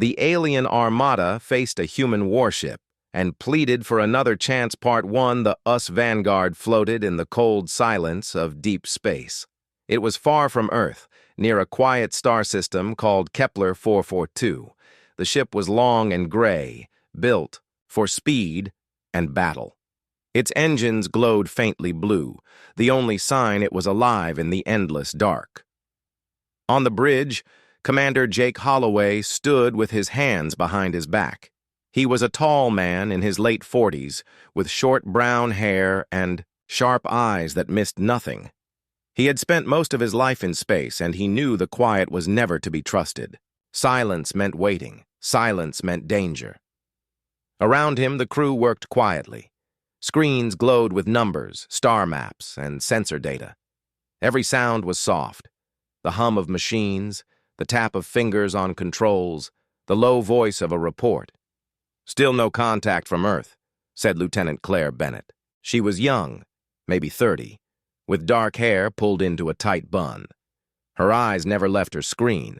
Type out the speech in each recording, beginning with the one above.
The alien Armada faced a human warship, and Pleaded for another chance. Part 1. The US Vanguard floated in the cold silence of deep space. It was far from Earth, near a quiet star system called Kepler 442. The ship was long and gray, built for speed and battle. Its engines glowed faintly blue, the only sign it was alive in the endless dark. On the bridge, Commander Jake Holloway stood with his hands behind his back. He was a tall man in his late 40s, with short brown hair and sharp eyes that missed nothing. He had spent most of his life in space, and he knew the quiet was never to be trusted. Silence meant waiting. Silence meant danger. Around him, the crew worked quietly. Screens glowed with numbers, star maps, and sensor data. Every sound was soft. The hum of machines, the tap of fingers on controls, the low voice of a report. "Still no contact from Earth," said Lieutenant Claire Bennett. She was young, maybe 30, with dark hair pulled into a tight bun. Her eyes never left her screen.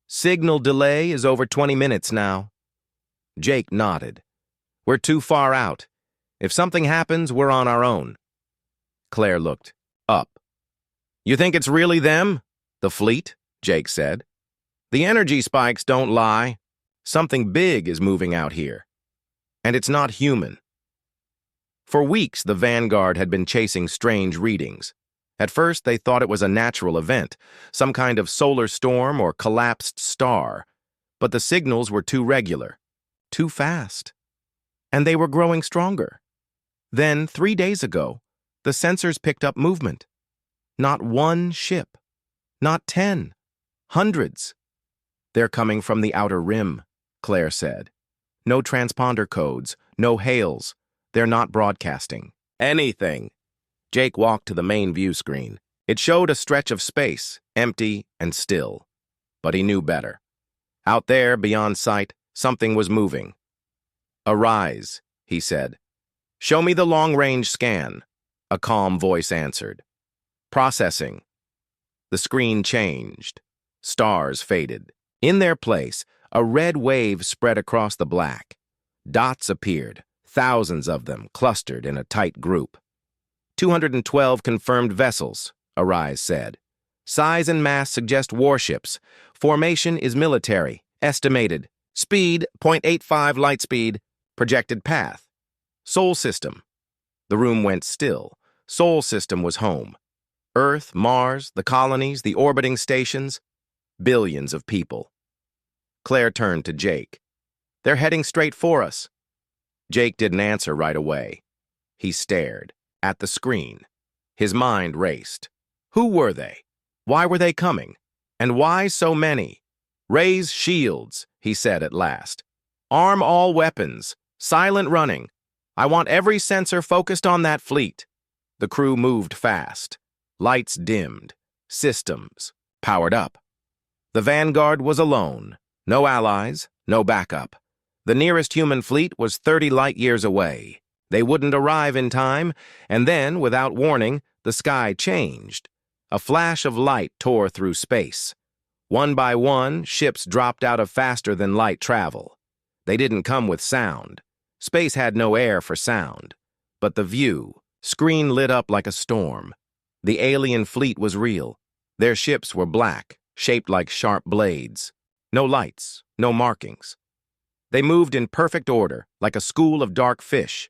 "Signal delay is over 20 minutes now." Jake nodded. "We're too far out. If something happens, we're on our own." Claire looked up. "You think it's really them? The fleet?" Jake said. "The energy spikes don't lie. Something big is moving out here. And it's not human." For weeks, the Vanguard had been chasing strange readings. At first, they thought it was a natural event, some kind of solar storm or collapsed star. But the signals were too regular, too fast. And they were growing stronger. Then, 3 days ago, the sensors picked up movement. Not one ship. Not 10. Hundreds. "They're coming from the outer rim," Claire said. "No transponder codes, no hails. They're not broadcasting anything." Jake walked to the main view screen. It showed a stretch of space, empty and still. But he knew better. Out there, beyond sight, something was moving. "Arise," he said. "Show me the long-range scan," a calm voice answered. "Processing." The screen changed. Stars faded. In their place, a red wave spread across the black. Dots appeared, thousands of them clustered in a tight group. 212 confirmed vessels, Arise said. "Size and mass suggest warships. Formation is military. Estimated. Speed, 0.85 light speed. Projected path. Sol system." The room went still. Sol system was home. Earth, Mars, the colonies, the orbiting stations. Billions of people. Claire turned to Jake. "They're heading straight for us." Jake didn't answer right away. He stared at the screen. His mind raced. Who were they? Why were they coming? And why so many? "Raise shields," he said at last. "Arm all weapons. Silent running. I want every sensor focused on that fleet." The crew moved fast. Lights dimmed. Systems powered up. The Vanguard was alone. No allies, no backup. The nearest human fleet was 30 light-years away. They wouldn't arrive in time, and then, without warning, the sky changed. A flash of light tore through space. One by one, ships dropped out of faster-than-light travel. They didn't come with sound. Space had no air for sound. But the view, screen lit up like a storm. The alien fleet was real. Their ships were black, shaped like sharp blades. No lights, no markings. They moved in perfect order, like a school of dark fish.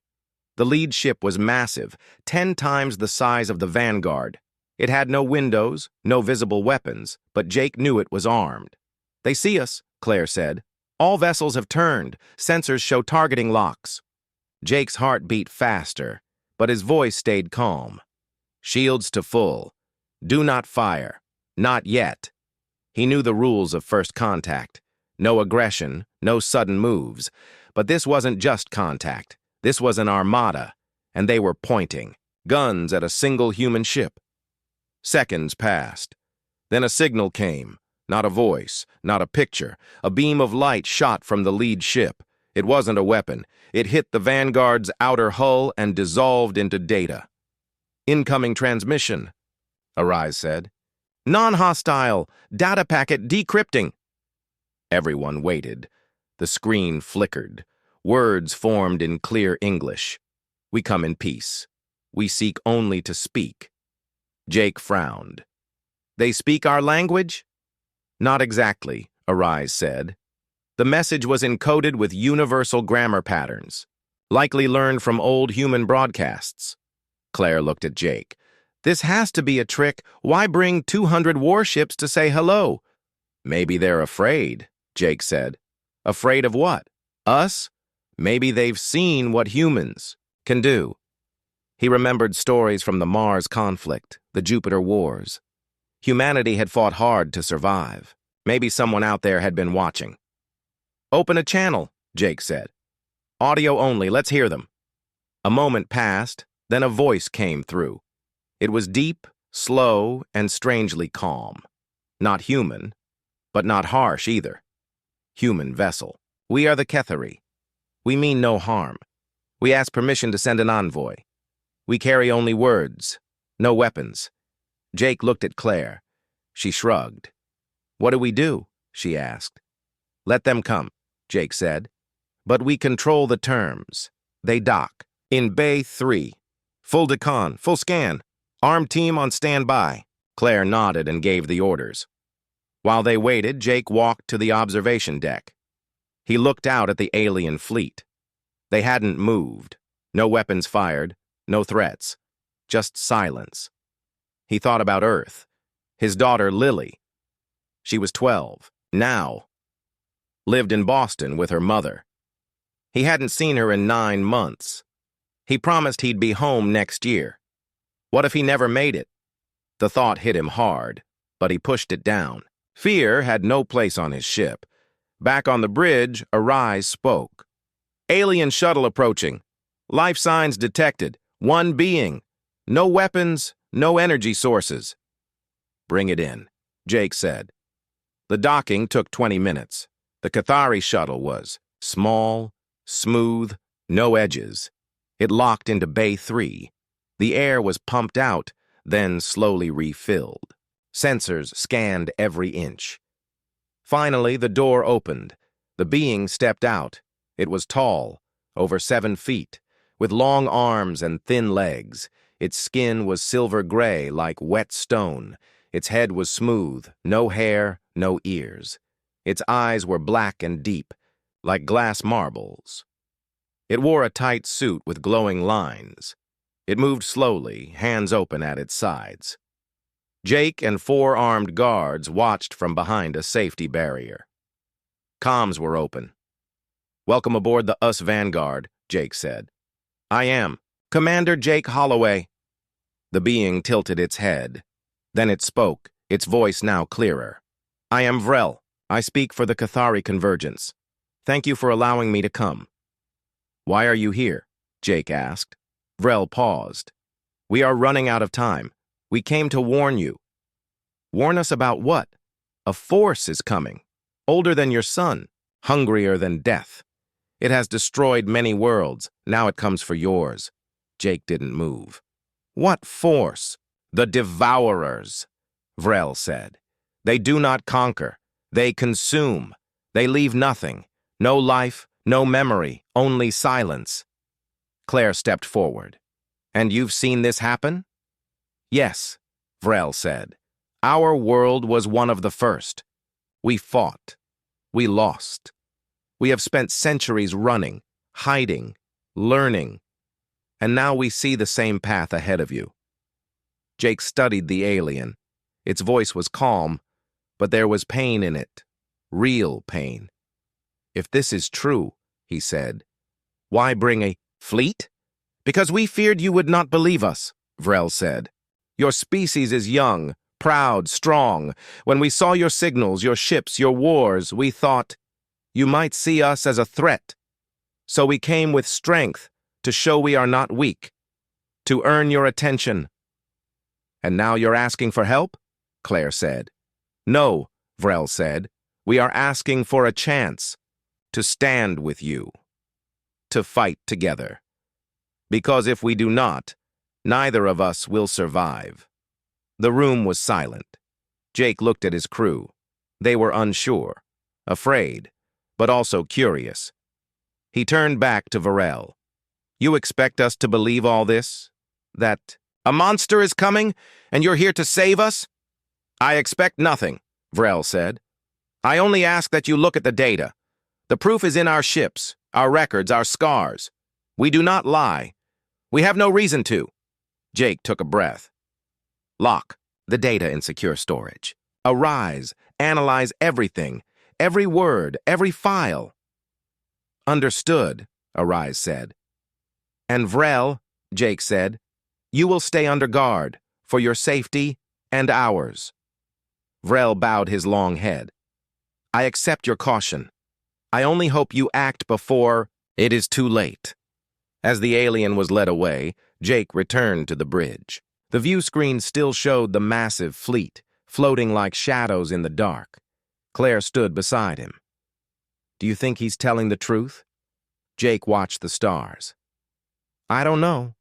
The lead ship was massive, 10 times the size of the Vanguard. It had no windows, no visible weapons, but Jake knew it was armed. "They see us," Claire said. "All vessels have turned. Sensors show targeting locks." Jake's heart beat faster, but his voice stayed calm. "Shields to full. Do not fire. Not yet." He knew the rules of first contact. No aggression, no sudden moves. But this wasn't just contact. This was an armada, and they were pointing. Guns at a single human ship. Seconds passed. Then a signal came. Not a voice, not a picture. A beam of light shot from the lead ship. It wasn't a weapon. It hit the Vanguard's outer hull and dissolved into data. "Incoming transmission," Arise said. "Non-hostile. Data packet decrypting." Everyone waited. The screen flickered. Words formed in clear English. We come in peace. We seek only to speak. Jake frowned. They speak our language? Not exactly, Arise said. The message was encoded with universal grammar patterns, likely learned from old human broadcasts. Claire looked at Jake. This has to be a trick. Why bring 200 warships to say hello? Maybe they're afraid, Jake said. Afraid of what? Us? Maybe they've seen what humans can do. He remembered stories from the Mars conflict, the Jupiter wars. Humanity had fought hard to survive. Maybe someone out there had been watching. Open a channel, Jake said. Audio only, let's hear them. A moment passed, then a voice came through. It was deep, slow, and strangely calm. Not human, but not harsh either. Human vessel. We are the Kethari. We mean no harm. We ask permission to send an envoy. We carry only words, no weapons. Jake looked at Claire. She shrugged. What do we do? She asked. Let them come, Jake said. But we control the terms. They dock. In Bay 3. Full decon, full scan. Armed team on standby. Claire nodded and gave the orders. While they waited, Jake walked to the observation deck. He looked out at the alien fleet. They hadn't moved. No weapons fired, no threats. Just silence. He thought about Earth. His daughter, Lily. She was 12, now. Lived in Boston with her mother. He hadn't seen her in 9 months. He promised he'd be home next year. What if he never made it? The thought hit him hard, but he pushed it down. Fear had no place on his ship. Back on the bridge, Arise spoke. Alien shuttle approaching. Life signs detected. One being. No weapons, no energy sources. Bring it in, Jake said. The docking took 20 minutes. The Kethari shuttle was small, smooth, no edges. It locked into Bay 3. The air was pumped out, then slowly refilled. Sensors scanned every inch. Finally, the door opened. The being stepped out. It was tall, over 7 feet, with long arms and thin legs. Its skin was silver gray like wet stone. Its head was smooth, no hair, no ears. Its eyes were black and deep, like glass marbles. It wore a tight suit with glowing lines. It moved slowly, hands open at its sides. Jake and 4 armed guards watched from behind a safety barrier. Comms were open. Welcome aboard the US Vanguard, Jake said. I am. Commander Jake Holloway. The being tilted its head. Then it spoke, its voice now clearer. I am Vrel. I speak for the Kethari Convergence. Thank you for allowing me to come. Why are you here? Jake asked. Vrel paused. We are running out of time. We came to warn you. Warn us about what? A force is coming. Older than your son. Hungrier than death. It has destroyed many worlds. Now it comes for yours. Jake didn't move. What force? The Devourers, Vrel said. They do not conquer. They consume. They leave nothing. No life, no memory, only silence. Claire stepped forward. And you've seen this happen? Yes, Vrel said. Our world was one of the first. We fought. We lost. We have spent centuries running, hiding, learning, and now we see the same path ahead of you. Jake studied the alien. Its voice was calm, but there was pain in it, real pain. If this is true, he said, why bring a fleet? Because we feared you would not believe us, Vrel said. Your species is young, proud, strong. When we saw your signals, your ships, your wars, we thought you might see us as a threat. So we came with strength to show we are not weak, to earn your attention. And now you're asking for help? Claire said. No, Vrel said. We are asking for a chance to stand with you, to fight together. Because if we do not, neither of us will survive. The room was silent. Jake looked at his crew. They were unsure. afraid, but also curious. He turned back to Varel. "You expect us to believe all this? That a monster is coming, and you're here to save us?" "I expect nothing," Varel said. "I only ask that you look at the data. The proof is in our ships, our records, our scars. We do not lie. We have no reason to." Jake took a breath. "Lock the data in secure storage. Arise, analyze everything, every word, every file." "Understood," Arise said. "And Vrel," Jake said, "you will stay under guard for your safety and ours." Vrel bowed his long head. "I accept your caution. I only hope you act before it is too late." As the alien was led away, Jake returned to the bridge. The view screen still showed the massive fleet, floating like shadows in the dark. Claire stood beside him. "Do you think he's telling the truth?" Jake watched the stars. "I don't know.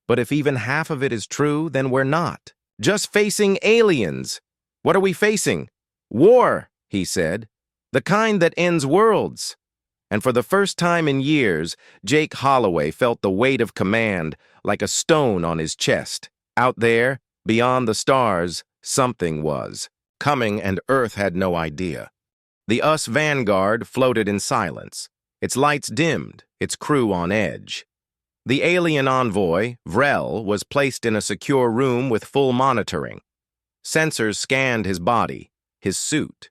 But if even half of it is true, then we're not just facing aliens. What are we facing? War," he said. "The kind that ends worlds." And for the first time in years, Jake Holloway felt the weight of command like a stone on his chest. Out there, beyond the stars, something was coming, and Earth had no idea. The US Vanguard floated in silence, its lights dimmed, its crew on edge. The alien envoy, Vrel, was placed in a secure room with full monitoring. Sensors scanned his body, his suit,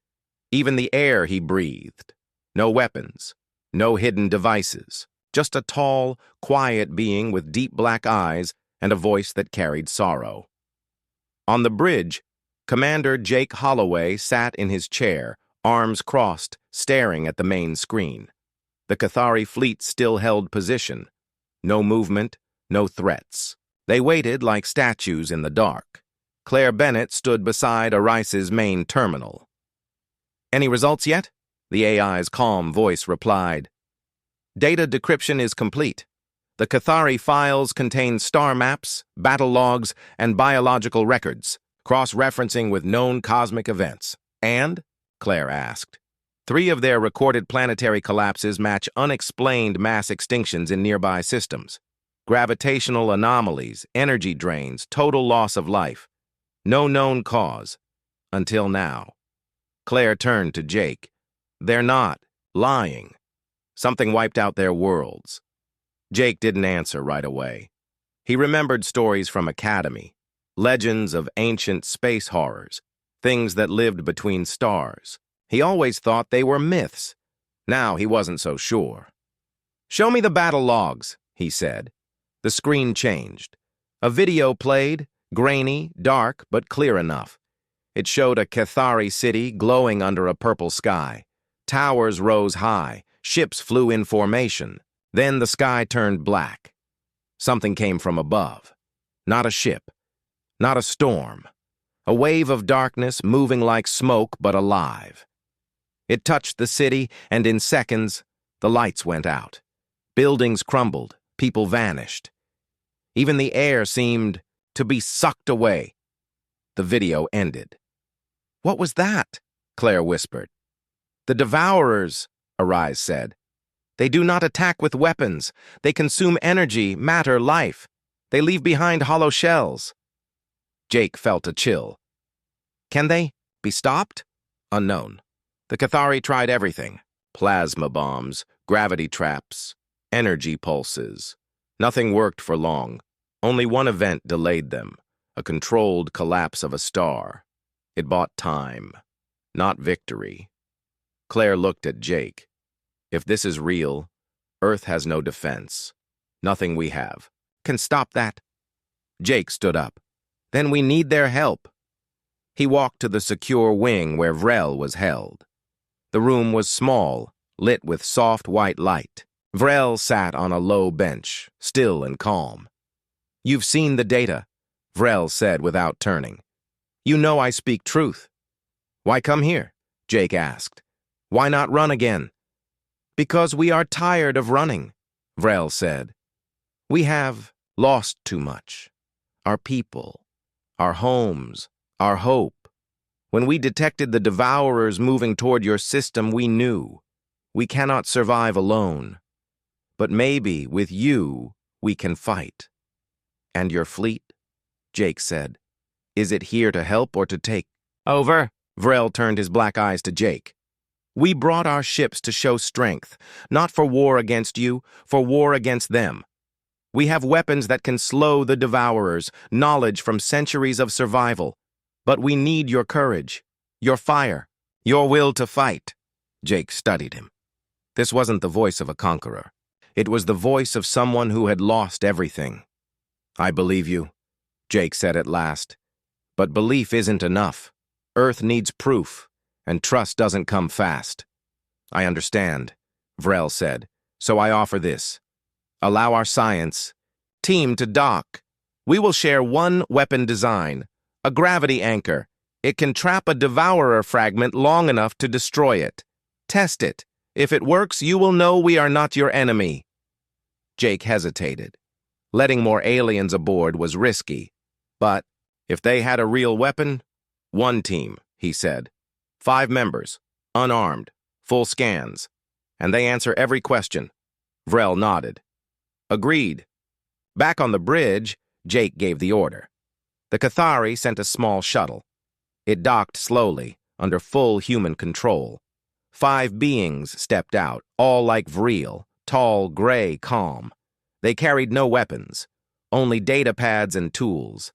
even the air he breathed. No weapons, no hidden devices, just a tall, quiet being with deep black eyes and a voice that carried sorrow. On the bridge, Commander Jake Holloway sat in his chair, arms crossed, staring at the main screen. The Cathari fleet still held position. No movement, no threats. They waited like statues in the dark. Claire Bennett stood beside Arice's main terminal. "Any results yet?" The AI's calm voice replied. "Data decryption is complete. The Cathari files contain star maps, battle logs, and biological records, cross-referencing with known cosmic events. And?" Claire asked. "3 of their recorded planetary collapses match unexplained mass extinctions in nearby systems. Gravitational anomalies, energy drains, total loss of life. No known cause. Until now." Claire turned to Jake. "They're not lying. Something wiped out their worlds." Jake didn't answer right away. He remembered stories from Academy, legends of ancient space horrors, things that lived between stars. He always thought they were myths. Now he wasn't so sure. "Show me the battle logs," he said. The screen changed. A video played, grainy, dark, but clear enough. It showed a Cathari city glowing under a purple sky. Towers rose high, ships flew in formation. Then the sky turned black. Something came from above. Not a ship, not a storm. A wave of darkness moving like smoke but alive. It touched the city, and in seconds, the lights went out. Buildings crumbled, people vanished. Even the air seemed to be sucked away. The video ended. "What was that?" Claire whispered. "The Devourers," Arise said. "They do not attack with weapons. They consume energy, matter, life. They leave behind hollow shells." Jake felt a chill. "Can they be stopped?" "Unknown. The Cathari tried everything. Plasma bombs, gravity traps, energy pulses. Nothing worked for long. Only one event delayed them, a controlled collapse of a star. It bought time, not victory." Claire looked at Jake. "If this is real, Earth has no defense. Nothing we have can stop that." Jake stood up. "Then we need their help." He walked to the secure wing where Vrel was held. The room was small, lit with soft white light. Vrel sat on a low bench, still and calm. "You've seen the data," Vrel said without turning. "You know I speak truth." "Why come here?" Jake asked. "Why not run again?" "Because we are tired of running," Vrel said. "We have lost too much. Our people, our homes, our hope. When we detected the devourers moving toward your system, we knew. We cannot survive alone. But maybe, with you, we can fight. And your fleet? Jake said. Is it here to help or to take? Over. Vrel turned his black eyes to Jake. We brought our ships to show strength, not for war against you, for war against them. We have weapons that can slow the devourers, knowledge from centuries of survival. But we need your courage, your fire, your will to fight. Jake studied him. This wasn't the voice of a conqueror. It was the voice of someone who had lost everything. I believe you, Jake said at last. But belief isn't enough. Earth needs proof, and trust doesn't come fast. I understand, Vrel said, so I offer this. Allow our science team to dock. We will share one weapon design, a gravity anchor. It can trap a devourer fragment long enough to destroy it. Test it. If it works, you will know we are not your enemy. Jake hesitated. Letting more aliens aboard was risky. But if they had a real weapon, one team, he said. 5 members, unarmed, full scans. And they answer every question. Vrel nodded. Agreed. Back on the bridge, Jake gave the order. The Cathari sent a small shuttle. It docked slowly, under full human control. 5 beings stepped out, all like Vrel, tall, gray, calm. They carried no weapons, only data pads and tools.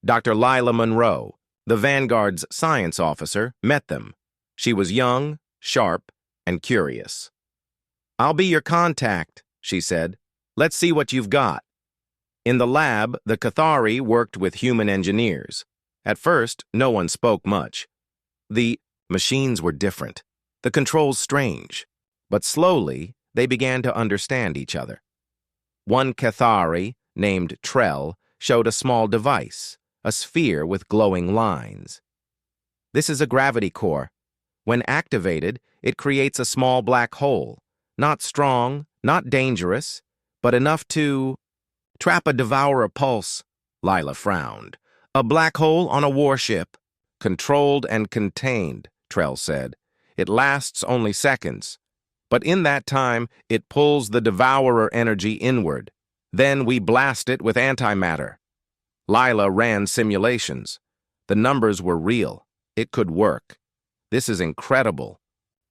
Dr. Lila Monroe, the Vanguard's science officer, met them. She was young, sharp, and curious. I'll be your contact, she said. Let's see what you've got. In the lab, the Cathari worked with human engineers. At first, no one spoke much. The machines were different. The controls strange, but slowly they began to understand each other. One Cathari, named Trell, showed a small device, a sphere with glowing lines. This is a gravity core. When activated, it creates a small black hole, not strong, not dangerous, but enough to trap a devourer pulse. Lila frowned. A black hole on a warship. Controlled and contained, Trell said. It lasts only seconds. But in that time, it pulls the devourer energy inward. Then we blast it with antimatter. Lila ran simulations. The numbers were real. It could work. This is incredible,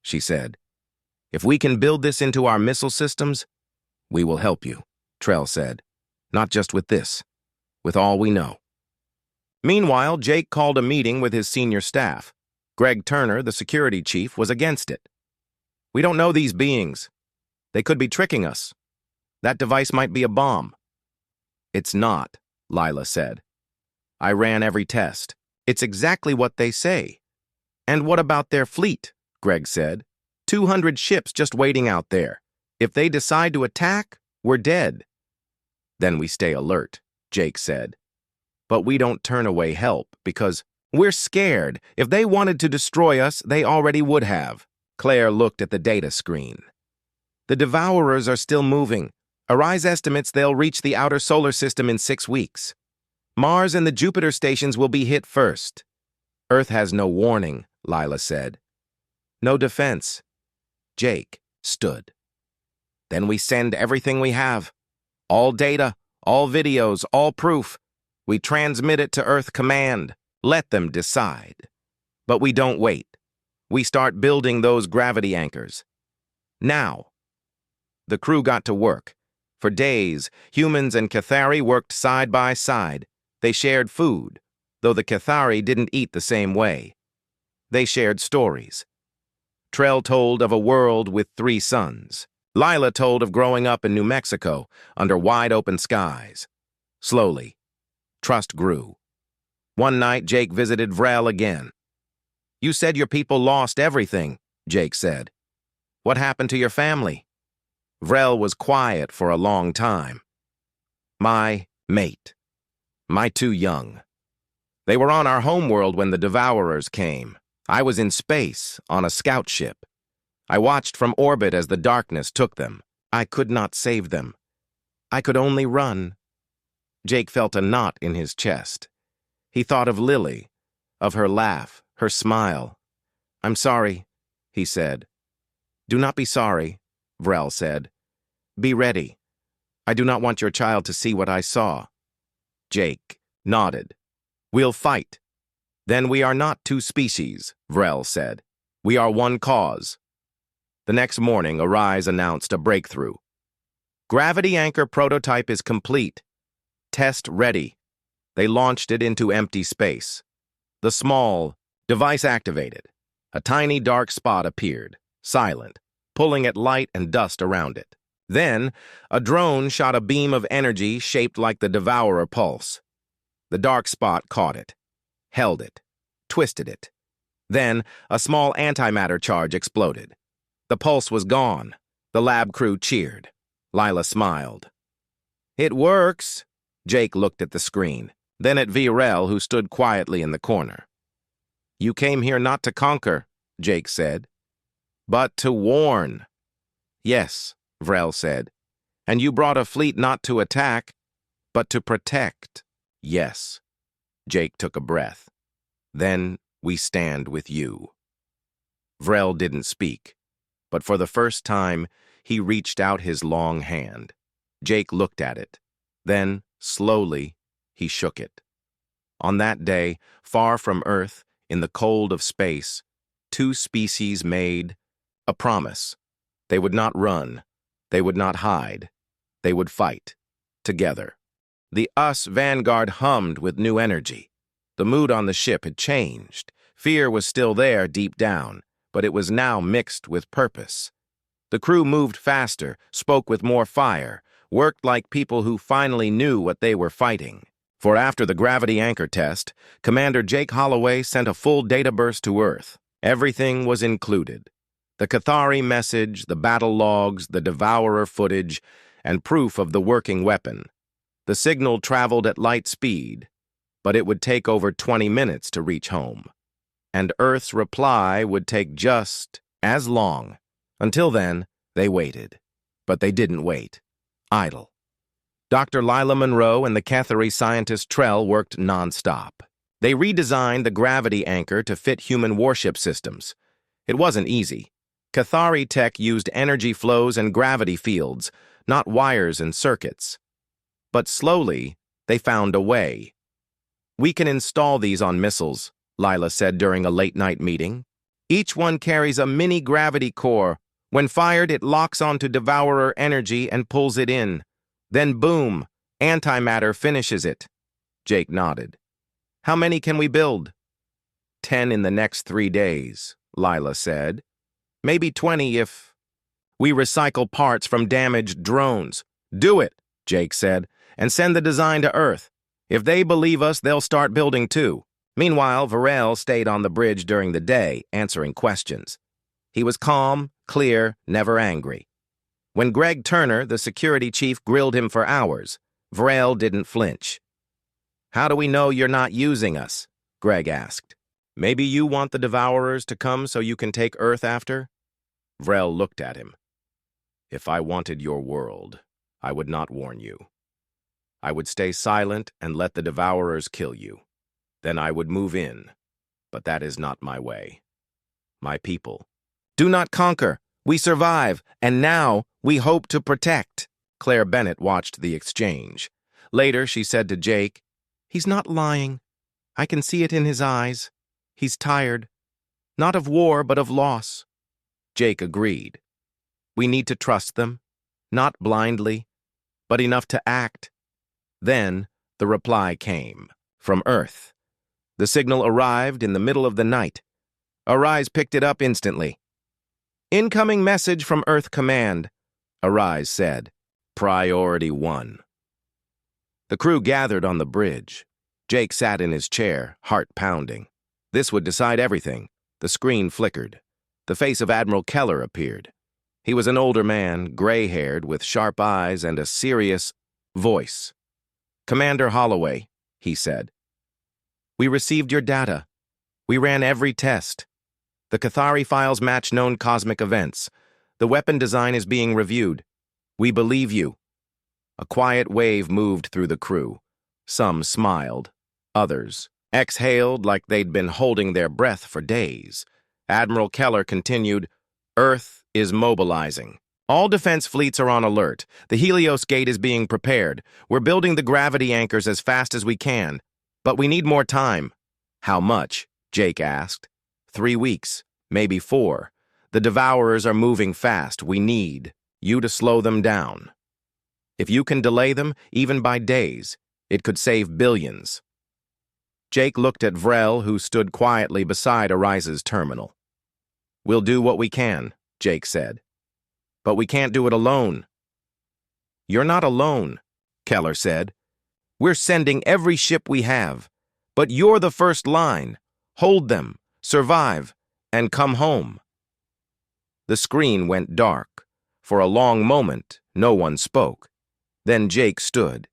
she said. If we can build this into our missile systems, we will help you, Trell said. Not just with this, with all we know. Meanwhile, Jake called a meeting with his senior staff. Greg Turner, the security chief, was against it. We don't know these beings. They could be tricking us. That device might be a bomb. It's not, Lila said. I ran every test. It's exactly what they say. And what about their fleet? Greg said. 200 ships just waiting out there. If they decide to attack, we're dead. Then we stay alert, Jake said. But we don't turn away help because we're scared. If they wanted to destroy us, they already would have. Claire looked at the data screen. The devourers are still moving. Arise estimates they'll reach the outer solar system in 6 weeks. Mars and the Jupiter stations will be hit first. Earth has no warning, Lila said. No defense. Jake stood. Then we send everything we have. All data, all videos, all proof. We transmit it to Earth Command. Let them decide. But we don't wait. We start building those gravity anchors. Now. The crew got to work. For days, humans and Cathari worked side by side. They shared food, though the Cathari didn't eat the same way. They shared stories. Trell told of a world with 3 suns. Lila told of growing up in New Mexico under wide-open skies. Slowly, trust grew. One night, Jake visited Vrel again. You said your people lost everything, Jake said. What happened to your family? Vrel was quiet for a long time. My mate. My 2 young. They were on our homeworld when the Devourers came. I was in space, on a scout ship. I watched from orbit as the darkness took them. I could not save them. I could only run. Jake felt a knot in his chest. He thought of Lily, of her laugh, her smile. "I'm sorry," he said. "Do not be sorry," Vrel said. "Be ready. I do not want your child to see what I saw." Jake nodded. "We'll fight." "Then we are not two species," Vrel said. "We are one cause." The next morning, Arise announced a breakthrough. "Gravity anchor prototype is complete. Test ready." They launched it into empty space. The small device activated. A tiny dark spot appeared, silent, pulling at light and dust around it. Then, a drone shot a beam of energy shaped like the Devourer pulse. The dark spot caught it, held it, twisted it. Then, a small antimatter charge exploded. The pulse was gone. The lab crew cheered. Lila smiled. "It works." Jake looked at the screen, then at Vrel, who stood quietly in the corner. "You came here not to conquer," Jake said, "but to warn." "Yes," Vrel said, "and you brought a fleet not to attack, but to protect." "Yes." Jake took a breath. "Then we stand with you." Vrel didn't speak, but for the first time, he reached out his long hand. Jake looked at it. Then, slowly, he shook it. On that day, far from Earth, in the cold of space, two species made a promise. They would not run. They would not hide. They would fight. Together. The US Vanguard hummed with new energy. The mood on the ship had changed. Fear was still there deep down, but it was now mixed with purpose. The crew moved faster, spoke with more fire, worked like people who finally knew what they were fighting. For after the gravity anchor test, Commander Jake Holloway sent a full data burst to Earth. Everything was included. The Cathari message, the battle logs, the Devourer footage, and proof of the working weapon. The signal traveled at light speed, but it would take over 20 minutes to reach home. And Earth's reply would take just as long. Until then, they waited. But they didn't wait. Idle. Dr. Lila Monroe and the Cathari scientist Trell worked non-stop. They redesigned the gravity anchor to fit human warship systems. It wasn't easy. Cathari tech used energy flows and gravity fields, not wires and circuits. But slowly, they found a way. "We can install these on missiles," Lila said during a late-night meeting. "Each one carries a mini-gravity core. When fired, it locks onto Devourer energy and pulls it in. Then boom, antimatter finishes it." Jake nodded. "How many can we build?" 10 in the next 3 days, Lila said. "Maybe 20 if we recycle parts from damaged drones." "Do it," Jake said, "and send the design to Earth. If they believe us, they'll start building too." Meanwhile, Vrel stayed on the bridge during the day, answering questions. He was calm, clear, never angry. When Greg Turner, the security chief, grilled him for hours, Vrel didn't flinch. "How do we know you're not using us?" Greg asked. "Maybe you want the Devourers to come so you can take Earth after?" Vrel looked at him. "If I wanted your world, I would not warn you. I would stay silent and let the Devourers kill you. Then I would move in. But that is not my way. My people do not conquer. We survive, and now we hope to protect." Claire Bennett watched the exchange. Later, she said to Jake, "He's not lying. I can see it in his eyes. He's tired. Not of war, but of loss." Jake agreed. "We need to trust them, not blindly, but enough to act." Then the reply came, from Earth. The signal arrived in the middle of the night. Arise picked it up instantly. "Incoming message from Earth Command," Arise said. "Priority 1. The crew gathered on the bridge. Jake sat in his chair, heart pounding. This would decide everything. The screen flickered. The face of Admiral Keller appeared. He was an older man, gray-haired, with sharp eyes and a serious voice. "Commander Holloway," he said. "We received your data. We ran every test. The Cathari files match known cosmic events. The weapon design is being reviewed. We believe you." A quiet wave moved through the crew. Some smiled. Others exhaled like they'd been holding their breath for days. Admiral Keller continued, "Earth is mobilizing. All defense fleets are on alert. The Helios Gate is being prepared. We're building the gravity anchors as fast as we can. But we need more time." "How much?" Jake asked. 3 weeks, maybe 4. The Devourers are moving fast. We need you to slow them down. If you can delay them, even by days, it could save billions." Jake looked at Vrel, who stood quietly beside Arise's terminal. "We'll do what we can," Jake said. "But we can't do it alone." "You're not alone," Keller said. "We're sending every ship we have. But you're the first line. Hold them, survive, and come home." The screen went dark. For a long moment, no one spoke. Then Jake stood.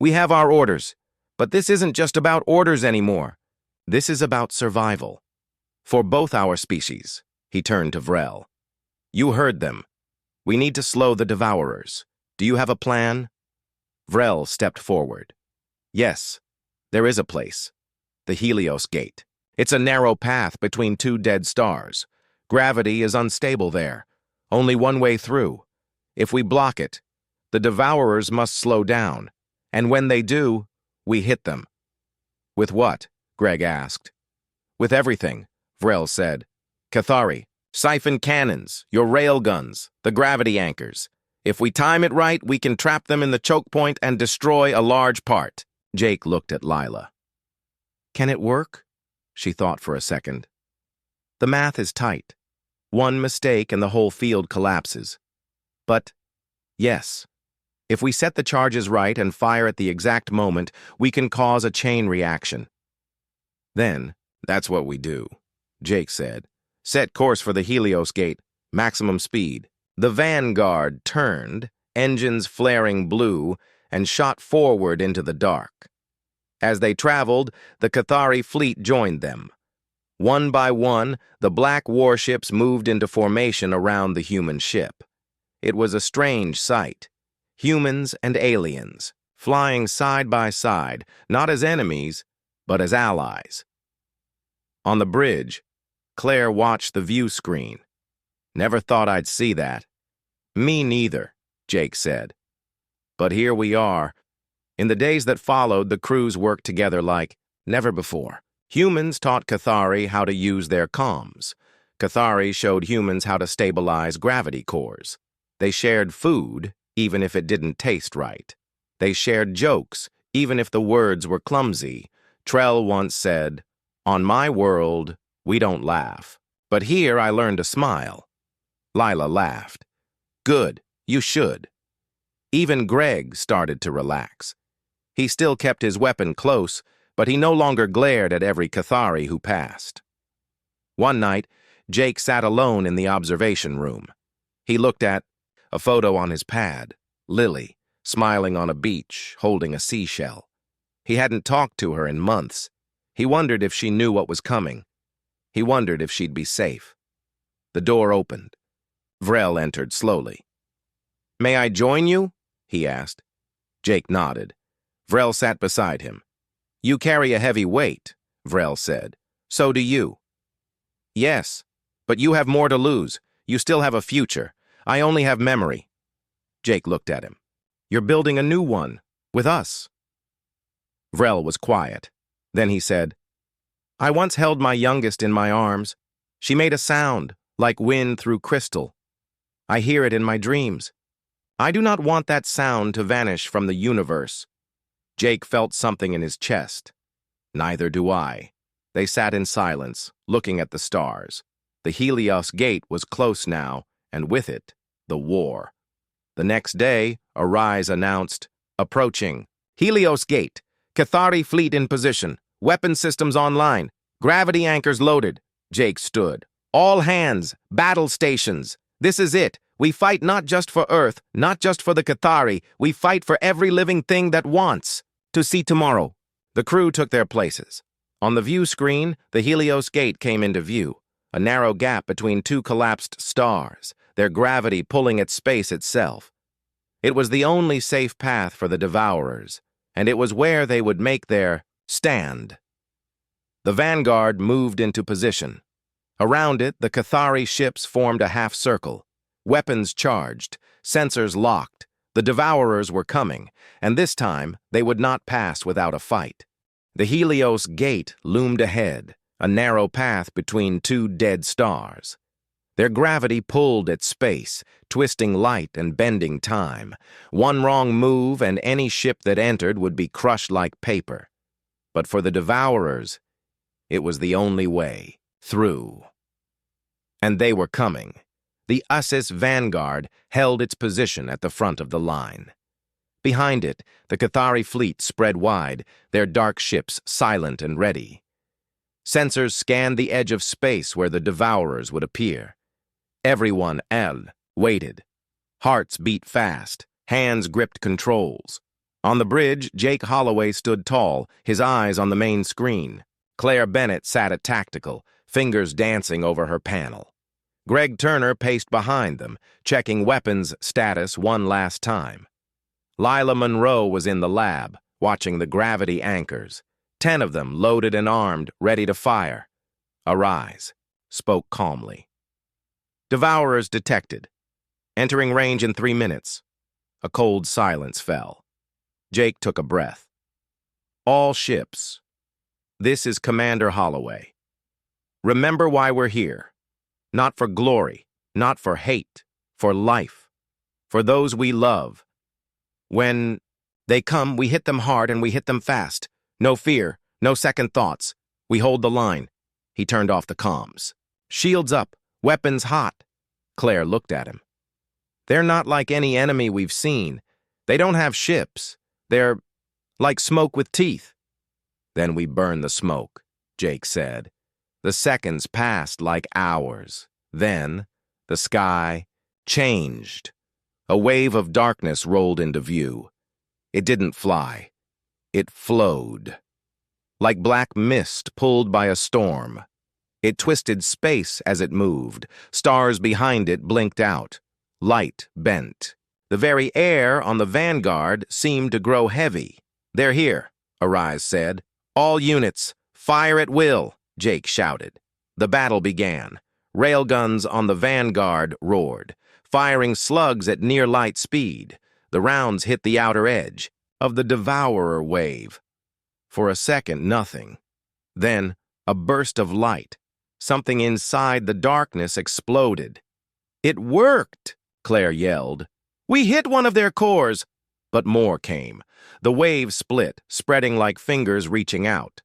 "We have our orders, but this isn't just about orders anymore. This is about survival. For both our species." He turned to Vrel. "You heard them. We need to slow the Devourers. Do you have a plan?" Vrel stepped forward. "Yes, there is a place. The Helios Gate. It's a narrow path between 2 dead stars. Gravity is unstable there. Only one way through. If we block it, the Devourers must slow down. And when they do, we hit them." "With what?" Greg asked. "With everything," Vrel said. "Cathari, siphon cannons, your railguns, the gravity anchors. If we time it right, we can trap them in the choke point and destroy a large part." Jake looked at Lila. "Can it work?" She thought for a second. "The math is tight. One mistake and the whole field collapses. But, yes, if we set the charges right and fire at the exact moment, we can cause a chain reaction." "Then, that's what we do," Jake said. "Set course for the Helios Gate, maximum speed." The Vanguard turned, engines flaring blue, and shot forward into the dark. As they traveled, the Cathari fleet joined them. One by one, the black warships moved into formation around the human ship. It was a strange sight. Humans and aliens, flying side by side, not as enemies, but as allies. On the bridge, Claire watched the view screen. "Never thought I'd see that." "Me neither," Jake said. "But here we are." In the days that followed, the crews worked together like never before. Humans taught Cathari how to use their comms. Cathari showed humans how to stabilize gravity cores. They shared food, even if it didn't taste right. They shared jokes, even if the words were clumsy. Trell once said, "On my world, we don't laugh. But here I learned to smile." Lila laughed. "Good, you should." Even Greg started to relax. He still kept his weapon close, but he no longer glared at every Cathari who passed. One night, Jake sat alone in the observation room. He looked at a photo on his pad, Lily, smiling on a beach, holding a seashell. He hadn't talked to her in months. He wondered if she knew what was coming. He wondered if she'd be safe. The door opened. Vrel entered slowly. "May I join you?" he asked. Jake nodded. Vrel sat beside him. "You carry a heavy weight," Vrel said. "So do you." "Yes, but you have more to lose. You still have a future. I only have memory." Jake looked at him. "You're building a new one, with us." Vrel was quiet. Then he said, "I once held my youngest in my arms. She made a sound, like wind through crystal. I hear it in my dreams. I do not want that sound to vanish from the universe." Jake felt something in his chest. Neither do I. They sat in silence, looking at the stars. The Helios Gate was close now, and with it, the war. The next day, Arise announced, "Approaching. Helios Gate. Cathari fleet in position. Weapon systems online. Gravity anchors loaded." Jake stood. "All hands. Battle stations. This is it. We fight not just for Earth, not just for the Cathari. We fight for every living thing that wants to see tomorrow." The crew took their places. On the view screen, the Helios Gate came into view, a narrow gap between 2 collapsed stars, their gravity pulling at space itself. It was the only safe path for the Devourers, and it was where they would make their Stand. The vanguard moved into position. Around it, the Cathari ships formed a half circle. Weapons charged, sensors locked. The Devourers were coming, and this time they would not pass without a fight. The Helios Gate loomed ahead, a narrow path between two dead stars. Their gravity pulled at space, twisting light and bending time. One wrong move and any ship that entered would be crushed like paper. But for the Devourers, it was the only way through. And they were coming. The Ussis vanguard held its position at the front of the line. Behind it, the Cathari fleet spread wide, their dark ships silent and ready. Sensors scanned the edge of space where the Devourers would appear. Everyone, waited. Hearts beat fast, hands gripped controls. On the bridge, Jake Holloway stood tall, his eyes on the main screen. Claire Bennett sat at tactical, fingers dancing over her panel. Greg Turner paced behind them, checking weapons status one last time. Lila Monroe was in the lab, watching the gravity anchors. 10 of them, loaded and armed, ready to fire. Arise, spoke calmly. Devourers detected. Entering range in 3 minutes. A cold silence fell. Jake took a breath. All ships. This is Commander Holloway. Remember why we're here. Not for glory, not for hate, for life, for those we love. When they come, we hit them hard and we hit them fast. No fear, no second thoughts. We hold the line. He turned off the comms. Shields up, weapons hot. Claire looked at him. They're not like any enemy we've seen. They don't have ships. They're like smoke with teeth. Then we burn the smoke, Jake said. The seconds passed like hours. Then, the sky changed. A wave of darkness rolled into view. It didn't fly. It flowed. Like black mist pulled by a storm. It twisted space as it moved. Stars behind it blinked out. Light bent. The very air on the vanguard seemed to grow heavy. They're here, Arise said. All units, fire at will. Jake shouted. The battle began. Railguns on the vanguard roared, firing slugs at near-light speed. The rounds hit the outer edge of the Devourer wave. For a second, nothing. Then, a burst of light. Something inside the darkness exploded. It worked, Claire yelled. We hit one of their cores. But more came. The wave split, spreading like fingers reaching out.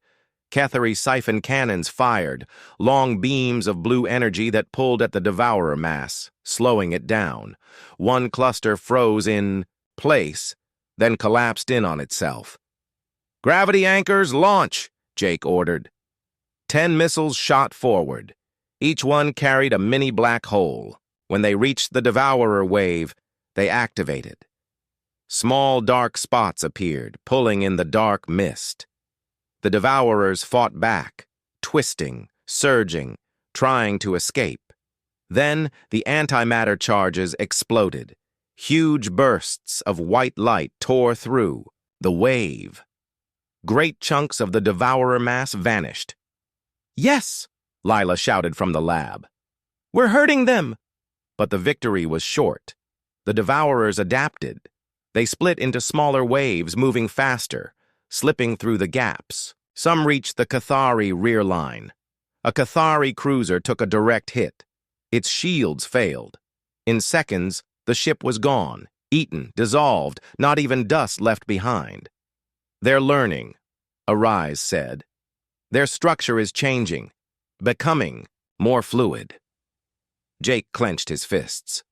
Cathari siphon cannons fired, long beams of blue energy that pulled at the Devourer mass, slowing it down. One cluster froze in place, then collapsed in on itself. Gravity anchors, launch, Jake ordered. 10 missiles shot forward. Each one carried a mini black hole. When they reached the Devourer wave, they activated. Small dark spots appeared, pulling in the dark mist. The Devourers fought back, twisting, surging, trying to escape. Then the antimatter charges exploded. Huge bursts of white light tore through the wave. Great chunks of the Devourer mass vanished. Yes, Lila shouted from the lab. We're hurting them. But the victory was short. The Devourers adapted. They split into smaller waves, moving faster, slipping through the gaps. Some reached the Cathari rear line. A Cathari cruiser took a direct hit. Its shields failed. In seconds, the ship was gone, eaten, dissolved, not even dust left behind. They're learning, Arise said. Their structure is changing, becoming more fluid. Jake clenched his fists.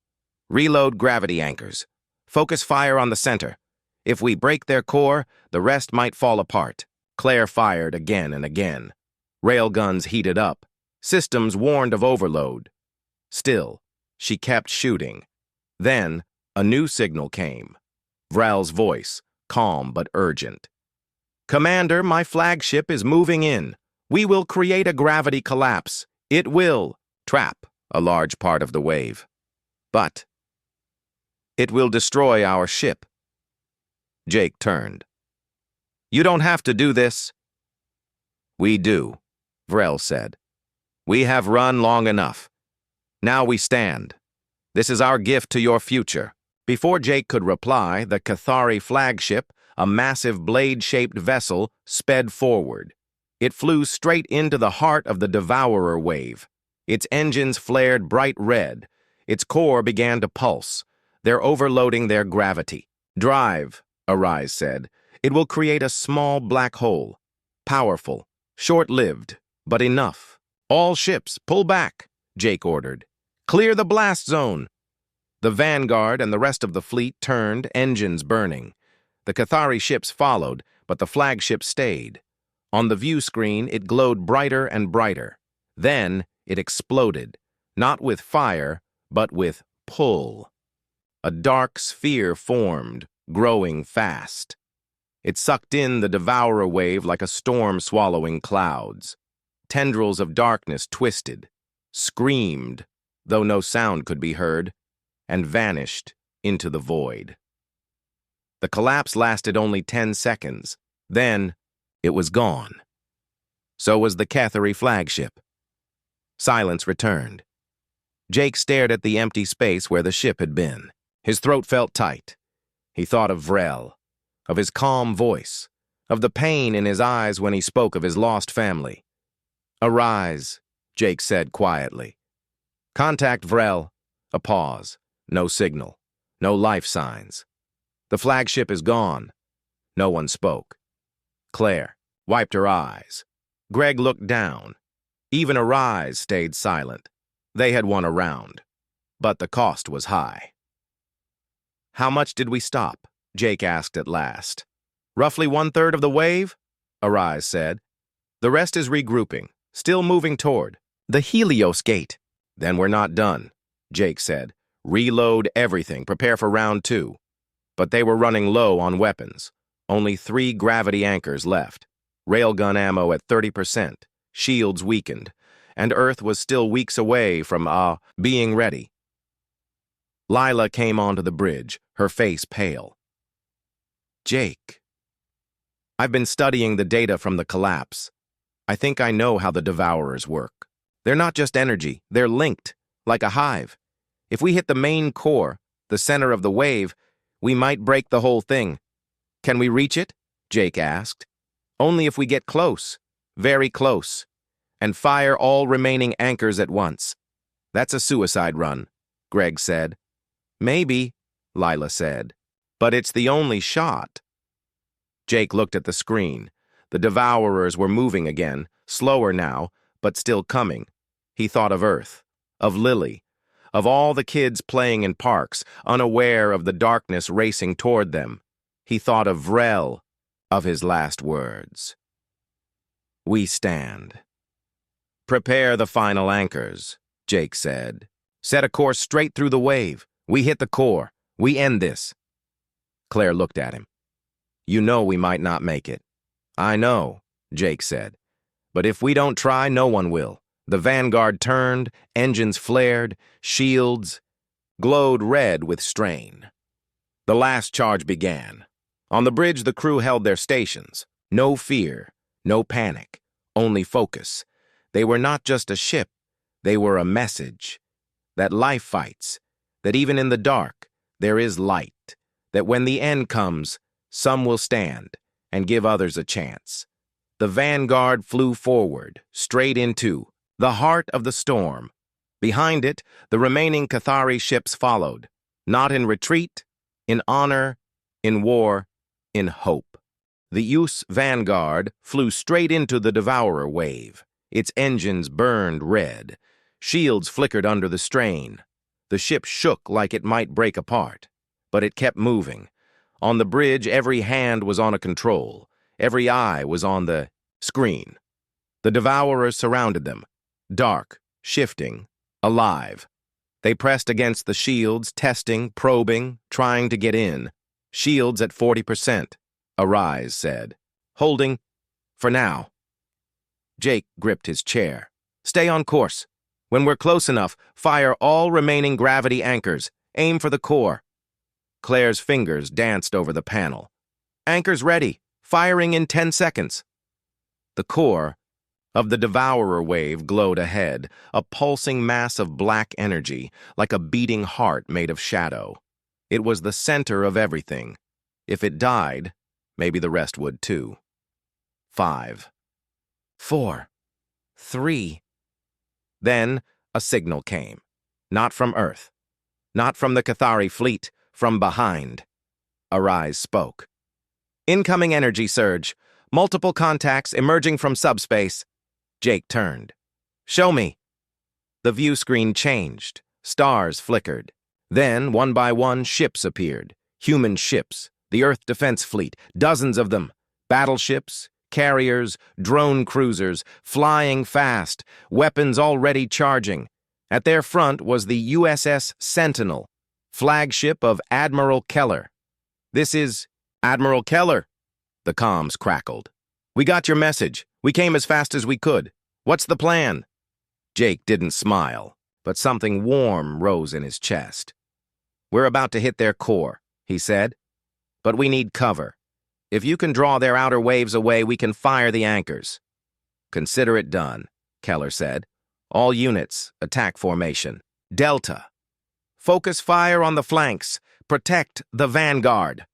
Reload gravity anchors. Focus fire on the center. If we break their core, the rest might fall apart. Claire fired again and again. Railguns heated up. Systems warned of overload. Still, she kept shooting. Then, a new signal came. Vrel's voice, calm but urgent. Commander, my flagship is moving in. We will create a gravity collapse. It will trap a large part of the wave. But it will destroy our ship. Jake turned. You don't have to do this. We do, Vrel said. We have run long enough. Now we stand. This is our gift to your future. Before Jake could reply, the Cathari flagship, a massive blade-shaped vessel, sped forward. It flew straight into the heart of the Devourer wave. Its engines flared bright red. Its core began to pulse. They're overloading their gravity. Drive, Arise said. It will create a small black hole. Powerful, short-lived, but enough. All ships, pull back, Jake ordered. Clear the blast zone. The Vanguard and the rest of the fleet turned, engines burning. The Cathari ships followed, but the flagship stayed. On the view screen, it glowed brighter and brighter. Then it exploded, not with fire, but with pull. A dark sphere formed, growing fast. It sucked in the Devourer wave like a storm swallowing clouds. Tendrils of darkness twisted, screamed, though no sound could be heard, and vanished into the void. The collapse lasted only 10 seconds. Then, it was gone. So was the Cathari flagship. Silence returned. Jake stared at the empty space where the ship had been. His throat felt tight. He thought of Vrel, of his calm voice, of the pain in his eyes when he spoke of his lost family. Arise, Jake said quietly. Contact Vrel. A pause. No signal. No life signs. The flagship is gone. No one spoke. Claire wiped her eyes. Greg looked down. Even Arise stayed silent. They had won a round, but the cost was high. How much did we stop? Jake asked at last. Roughly 1/3 of the wave, Arise said. The rest is regrouping, still moving toward the Helios Gate. Then we're not done, Jake said. Reload everything, prepare for round 2. But they were running low on weapons. Only 3 gravity anchors left. Railgun ammo at 30%, shields weakened, and Earth was still weeks away from, being ready. Lila came onto the bridge, her face pale. Jake. I've been studying the data from the collapse. I think I know how the Devourers work. They're not just energy, they're linked, like a hive. If we hit the main core, the center of the wave, we might break the whole thing. Can we reach it? Jake asked. Only if we get close, very close, and fire all remaining anchors at once. That's a suicide run, Greg said. Maybe, Lila said, but it's the only shot. Jake looked at the screen. The Devourers were moving again, slower now, but still coming. He thought of Earth, of Lily, of all the kids playing in parks, unaware of the darkness racing toward them. He thought of Vrel, of his last words. We stand. Prepare the final anchors, Jake said. Set a course straight through the wave. We hit the core. We end this. Claire looked at him. You know we might not make it. I know, Jake said. But if we don't try, no one will. The Vanguard turned, engines flared, shields glowed red with strain. The last charge began. On the bridge, the crew held their stations. No fear, no panic, only focus. They were not just a ship, they were a message. That life fights, that even in the dark, there is light, that when the end comes, some will stand and give others a chance. The Vanguard flew forward, straight into the heart of the storm. Behind it, the remaining Cathari ships followed, not in retreat, in honor, in war, in hope. The US Vanguard flew straight into the Devourer wave. Its engines burned red. Shields flickered under the strain. The ship shook like it might break apart. But it kept moving. On the bridge, every hand was on a control. Every eye was on the screen. The Devourers surrounded them, dark, shifting, alive. They pressed against the shields, testing, probing, trying to get in. Shields at 40%, Arise said. Holding, for now. Jake gripped his chair. Stay on course. When we're close enough, fire all remaining gravity anchors. Aim for the core. Claire's fingers danced over the panel. Anchors ready. Firing in 10 seconds. The core of the Devourer wave glowed ahead, a pulsing mass of black energy, like a beating heart made of shadow. It was the center of everything. If it died, maybe the rest would too. 5, 4, 3. Then a signal came. Not from Earth. Not from the Cathari fleet. From behind. Arise spoke. Incoming energy surge. Multiple contacts emerging from subspace. Jake turned. Show me. The view screen changed. Stars flickered. Then, one by one, ships appeared. Human ships. The Earth Defense Fleet. Dozens of them. Battleships, carriers, drone cruisers, flying fast, weapons already charging. At their front was the USS Sentinel, flagship of Admiral Keller. This is Admiral Keller, the comms crackled. We got your message. We came as fast as we could. What's the plan? Jake didn't smile, but something warm rose in his chest. We're about to hit their core, he said. But we need cover. If you can draw their outer waves away, we can fire the anchors. Consider it done, Keller said. All units, attack formation. Delta. Focus fire on the flanks. Protect the vanguard.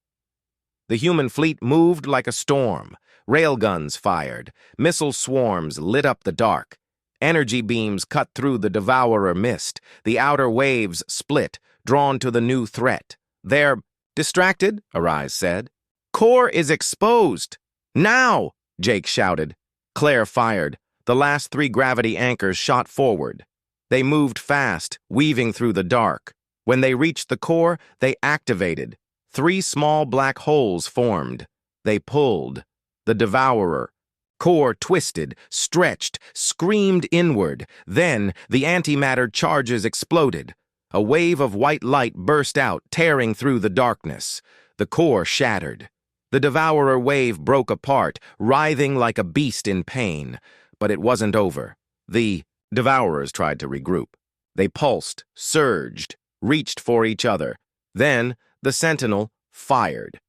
The human fleet moved like a storm. Railguns fired. Missile swarms lit up the dark. Energy beams cut through the Devourer mist. The outer waves split, drawn to the new threat. They're distracted, Arise said. Core is exposed. Now, Jake shouted. Claire fired. The last 3 gravity anchors shot forward. They moved fast, weaving through the dark. When they reached the core, they activated. 3 small black holes formed. They pulled. The Devourer. Core twisted, stretched, screamed inward. Then the antimatter charges exploded. A wave of white light burst out, tearing through the darkness. The core shattered. The Devourer wave broke apart, writhing like a beast in pain. But it wasn't over. The Devourers tried to regroup. They pulsed, surged, reached for each other. Then the Sentinel fired.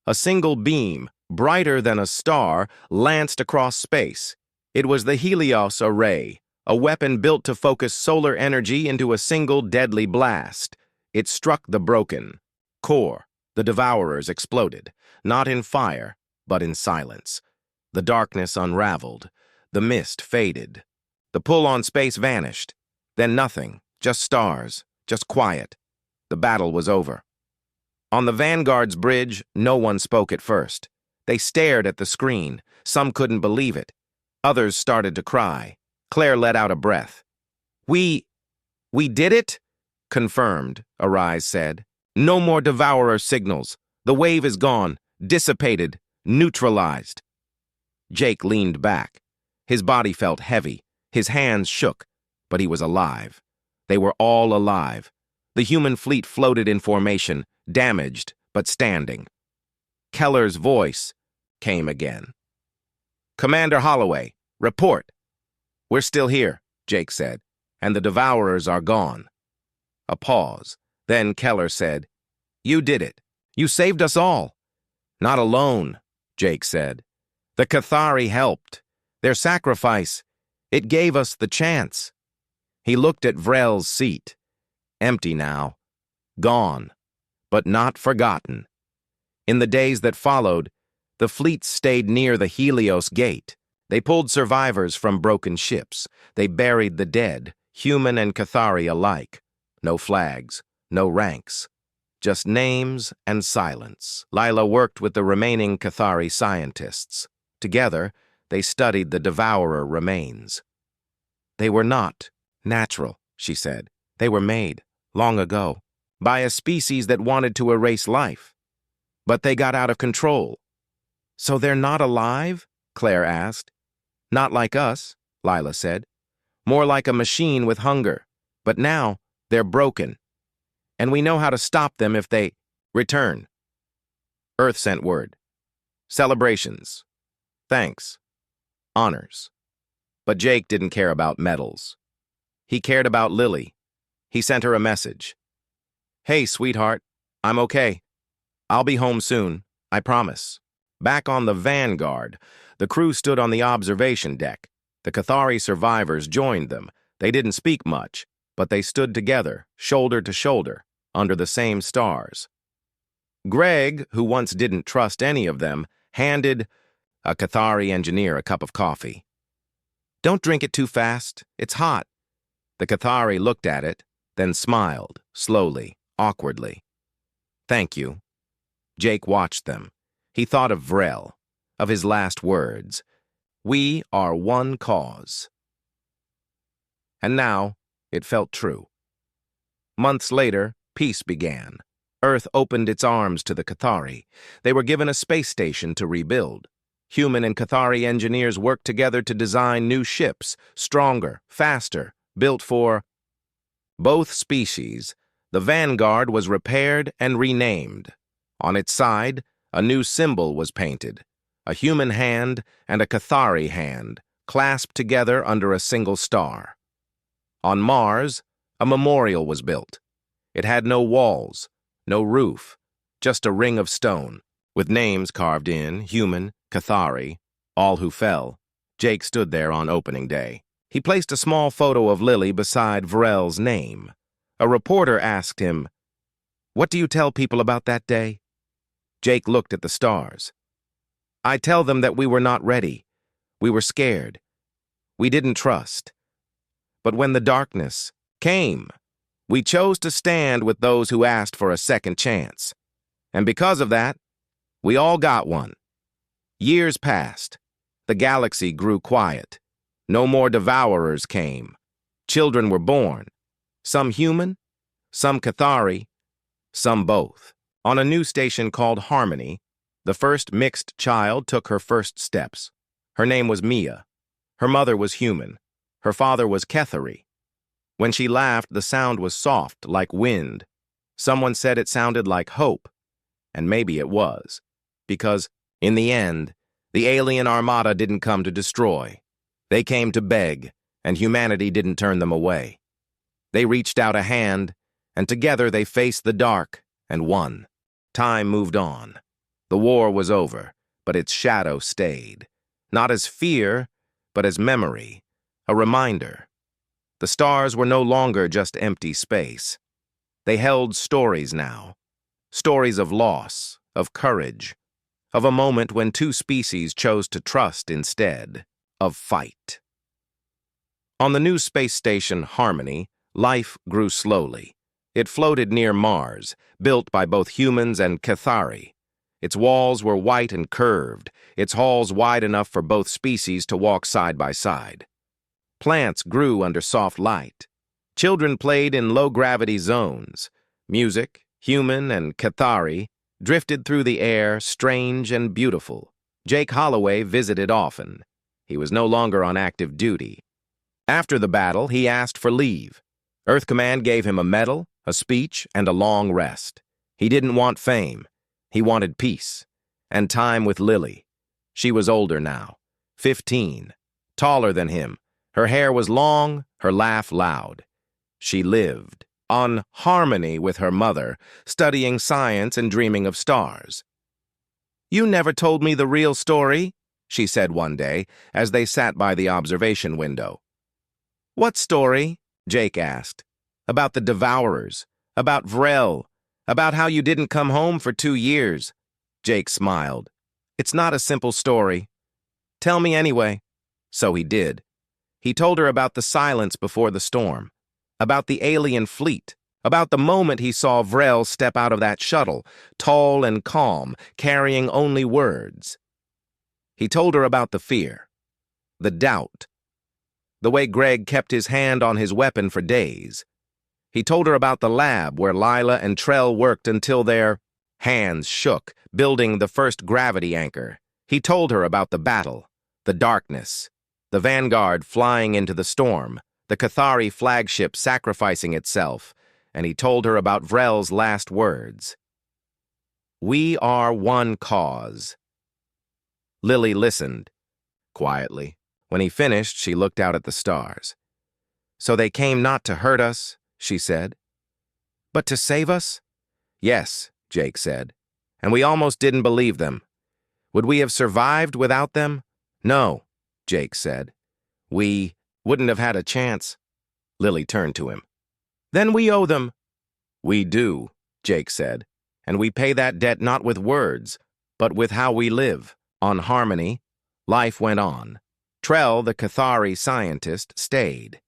A single beam, brighter than a star, lanced across space. It was the Helios Array, a weapon built to focus solar energy into a single deadly blast. It struck the broken core. The Devourers exploded, not in fire, but in silence. The darkness unraveled. The mist faded. The pull on space vanished. Then nothing, just stars, just quiet. The battle was over. On the Vanguard's bridge, no one spoke at first. They stared at the screen. Some couldn't believe it. Others started to cry. Claire let out a breath. We did it? Confirmed, Arise said. No more Devourer signals. The wave is gone, dissipated, neutralized. Jake leaned back. His body felt heavy. His hands shook, but he was alive. They were all alive. The human fleet floated in formation, damaged but standing. Keller's voice came again. Commander Holloway, report. We're still here, Jake said, and the Devourers are gone. A pause. Then Keller said, You did it. You saved us all. Not alone, Jake said. The Cathari helped. Their sacrifice, it gave us the chance. He looked at Vrel's seat. Empty now. Gone. But not forgotten. In the days that followed, the fleet stayed near the Helios Gate. They pulled survivors from broken ships. They buried the dead, human and Cathari alike. No flags, no ranks. Just names and silence. Lila worked with the remaining Cathari scientists. Together, they studied the Devourer remains. They were not natural, she said. They were made, long ago, by a species that wanted to erase life. But they got out of control. So they're not alive? Claire asked. Not like us, Lila said. More like a machine with hunger. But now, they're broken. And we know how to stop them if they return. Earth sent word. Celebrations. Thanks. Honors. But Jake didn't care about medals. He cared about Lily. He sent her a message. Hey, sweetheart. I'm okay. I'll be home soon. I promise. Back on the Vanguard, the crew stood on the observation deck. The Cathari survivors joined them. They didn't speak much, but they stood together, shoulder to shoulder, under the same stars. Greg, who once didn't trust any of them, handed a Cathari engineer a cup of coffee. "Don't drink it too fast. It's hot." The Cathari looked at it, then smiled, slowly, awkwardly. "Thank you." Jake watched them. He thought of Vrel, of his last words. "We are one cause." And now, it felt true. Months later, peace began. Earth opened its arms to the Cathari. They were given a space station to rebuild. Human and Cathari engineers worked together to design new ships, stronger, faster, built for both species. The Vanguard was repaired and renamed. On its side, a new symbol was painted, a human hand and a Cathari hand, clasped together under a single star. On Mars, a memorial was built. It had no walls, no roof, just a ring of stone, with names carved in, human, Cathari, all who fell. Jake stood there on opening day. He placed a small photo of Lily beside Vrel's name. A reporter asked him, "What do you tell people about that day?" Jake looked at the stars. "I tell them that we were not ready. We were scared. We didn't trust. But when the darkness came, we chose to stand with those who asked for a second chance. And because of that, we all got one." Years passed. The galaxy grew quiet. No more devourers came. Children were born. Some human, some Cathari, some both. On a new station called Harmony, the first mixed child took her first steps. Her name was Mia. Her mother was human. Her father was Cathari. When she laughed, the sound was soft, like wind. Someone said it sounded like hope, and maybe it was, because, in the end, the alien Armada didn't come to destroy. They came to beg, and humanity didn't turn them away. They reached out a hand, and together they faced the dark and won. Time moved on. The war was over, but its shadow stayed. Not as fear, but as memory, a reminder. The stars were no longer just empty space. They held stories now. Stories of loss, of courage, of a moment when two species chose to trust instead of fight. On the new space station Harmony, life grew slowly. It floated near Mars, built by both humans and Cathari. Its walls were white and curved, its halls wide enough for both species to walk side by side. Plants grew under soft light. Children played in low-gravity zones. Music, human and Cathari, drifted through the air, strange and beautiful. Jake Holloway visited often. He was no longer on active duty. After the battle, he asked for leave. Earth Command gave him a medal, a speech, and a long rest. He didn't want fame. He wanted peace. And time with Lily. She was older now, 15, taller than him. Her hair was long, her laugh loud. She lived on Harmony with her mother, studying science and dreaming of stars. "You never told me the real story," she said one day, as they sat by the observation window. "What story?" Jake asked. "About the Devourers, about Vrel, about how you didn't come home for 2 years. Jake smiled. "It's not a simple story." "Tell me anyway." So he did. He told her about the silence before the storm, about the alien fleet, about the moment he saw Vrel step out of that shuttle, tall and calm, carrying only words. He told her about the fear, the doubt, the way Greg kept his hand on his weapon for days. He told her about the lab where Lila and Trell worked until their hands shook, building the first gravity anchor. He told her about the battle, the darkness, the Vanguard flying into the storm, the Cathari flagship sacrificing itself, and he told her about Vrel's last words. "We are one cause." Lily listened, quietly. When he finished, she looked out at the stars. "So they came not to hurt us," she said, "but to save us?" "Yes," Jake said, "and we almost didn't believe them. Would we have survived without them?" "No," Jake said. We wouldn't have had a chance. Lily turned to him. Then we owe them. We do, Jake said, and we pay that debt not with words, but with how we live. On Harmony, life went on. Trell, the Cathari scientist, stayed.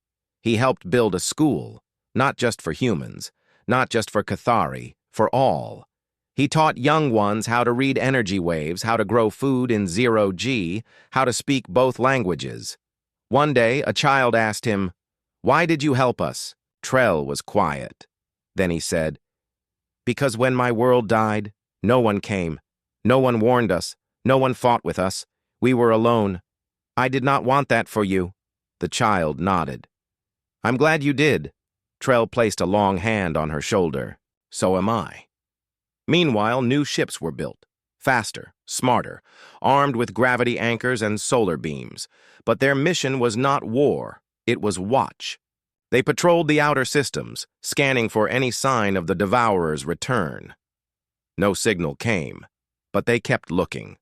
He helped build a school, not just for humans, not just for Cathari, for all. He taught young ones how to read energy waves, how to grow food in zero-G, how to speak both languages. One day, a child asked him, "Why did you help us?" Trell was quiet. Then he said, "Because when my world died, no one came. No one warned us. No one fought with us. We were alone. I did not want that for you." The child nodded. "I'm glad you did." Trell placed a long hand on her shoulder. "So am I." Meanwhile, new ships were built. Faster, smarter, armed with gravity anchors and solar beams. But their mission was not war. It was watch. They patrolled the outer systems, scanning for any sign of the Devourer's return. No signal came, but they kept looking.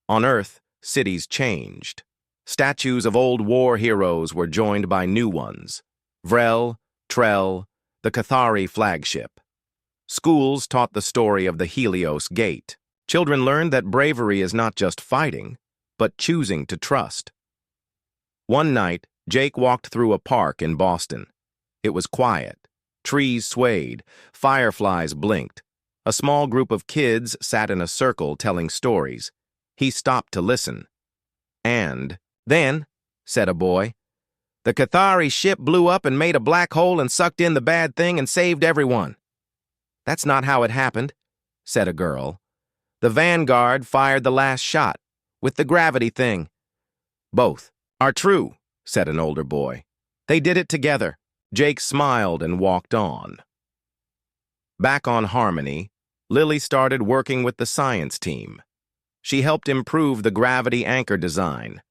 On Earth, cities changed. Statues of old war heroes were joined by new ones. Vrel, Trell, the Cathari flagship. Schools taught the story of the Helios Gate. Children learned that bravery is not just fighting, but choosing to trust. One night, Jake walked through a park in Boston. It was quiet. Trees swayed. Fireflies blinked. A small group of kids sat in a circle telling stories. He stopped to listen. "And then," said a boy, "the Cathari ship blew up and made a black hole and sucked in the bad thing and saved everyone." "That's not how it happened," said a girl. "The Vanguard fired the last shot, with the gravity thing." "Both are true," said an older boy. "They did it together." Jake smiled and walked on. Back on Harmony, Lily started working with the science team. She helped improve the gravity anchor design,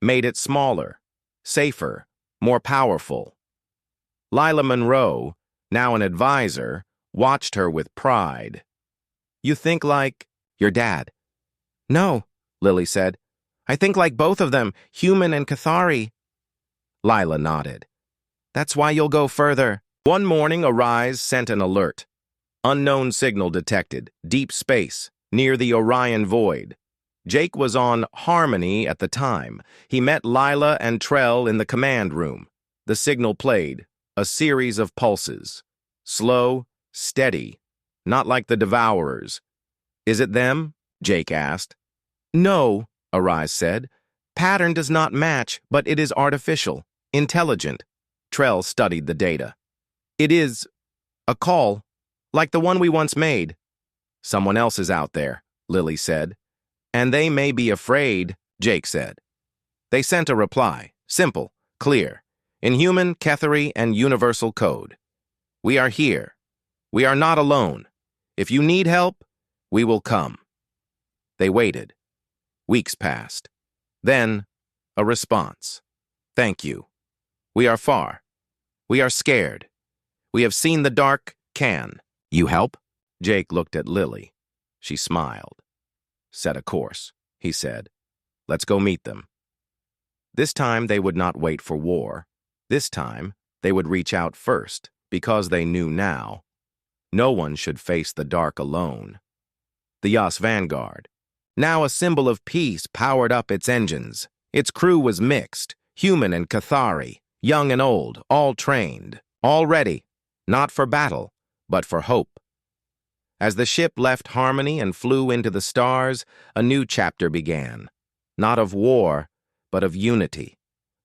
made it smaller, safer, more powerful. Lila Monroe, now an advisor, watched her with pride. "You think like your dad." "No," Lily said. "I think like both of them, human and Cathari." Lila nodded. "That's why you'll go further." One morning, Arise sent an alert. Unknown signal detected, deep space, near the Orion Void. Jake was on Harmony at the time. He met Lila and Trell in the command room. The signal played, a series of pulses. Slow, steady, not like the Devourers. "Is it them?" Jake asked. "No," Arise said. "Pattern does not match, but it is artificial, intelligent." Trell studied the data. "It is a call, like the one we once made." "Someone else is out there," Lily said. "And they may be afraid," Jake said. They sent a reply, simple, clear, in human, Cathari, and universal code. "We are here. We are not alone. If you need help, we will come." They waited. Weeks passed. Then, a response. "Thank you. We are far. We are scared. We have seen the dark. Can you help?" Jake looked at Lily. She smiled. "Set a course," he said. "Let's go meet them." This time they would not wait for war. This time they would reach out first, because they knew now. No one should face the dark alone. The Yas Vanguard, now a symbol of peace, powered up its engines. Its crew was mixed, human and Cathari, young and old, all trained, all ready, not for battle, but for hope. As the ship left Harmony and flew into the stars, a new chapter began. Not of war, but of unity.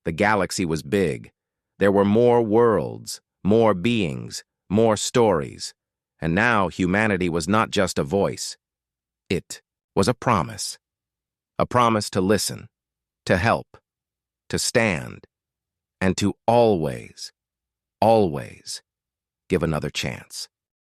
The galaxy was big. There were more worlds, more beings, more stories. And now humanity was not just a voice. It was a promise. A promise to listen, to help, to stand, and to always, always give another chance.